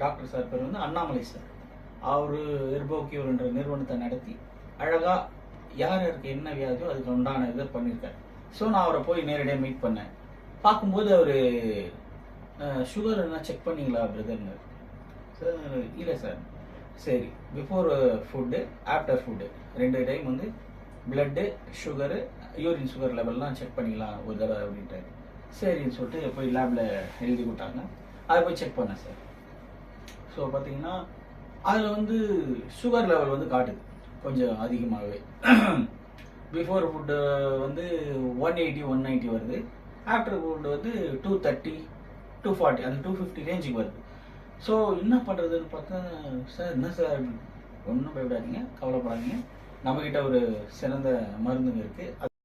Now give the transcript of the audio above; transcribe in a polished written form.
Doctor sir பேர் வந்து Annamalai sir. அவர் எர்போக்யூர்ன்ற நிறுவனத்தை நடத்தி அழகாக யார் யாருக்கு என்ன வியாதியோ அதுக்கு உண்டான இதை பண்ணியிருக்காரு. ஸோ நான் அவரை போய் நேரடியாக மீட் பண்ணேன். பார்க்கும்போது அவர் சுகர் என்ன செக் பண்ணிங்களா பிரதர்னு. சார் இல்லை சார். சரி, before food after food 2 time வந்து பிளட்டு சுகரு யூரின் சுகர் லெவல்லாம் செக் பண்ணிக்கலாம் ஒரு தடவை அப்படின்ட்டாரு. சரின்னு சொல்லிட்டு போய் லேபில் எழுதி கொடுத்தாங்க. அதை போய் செக் பண்ணேன் சார். ஸோ பார்த்தீங்கன்னா அதில் வந்து சுகர் லெவல் வந்து காட்டுது கொஞ்சம் அதிகமாகவே. பிஃபோர் ஃபுட்டு வந்து 180 190 வருது. ஆஃப்டர் ஃபுட்டு வந்து 230 240 அந்த 250 ரேஞ்சுக்கு வருது. ஸோ என்ன பண்ணுறதுன்னு பார்த்தா, சார் என்ன சார் ஒன்றும் பயப்படாதீங்க, கவலைப்படாதீங்க, நம்மக்கிட்ட ஒரு சிறந்த மருந்துங்க இருக்குது.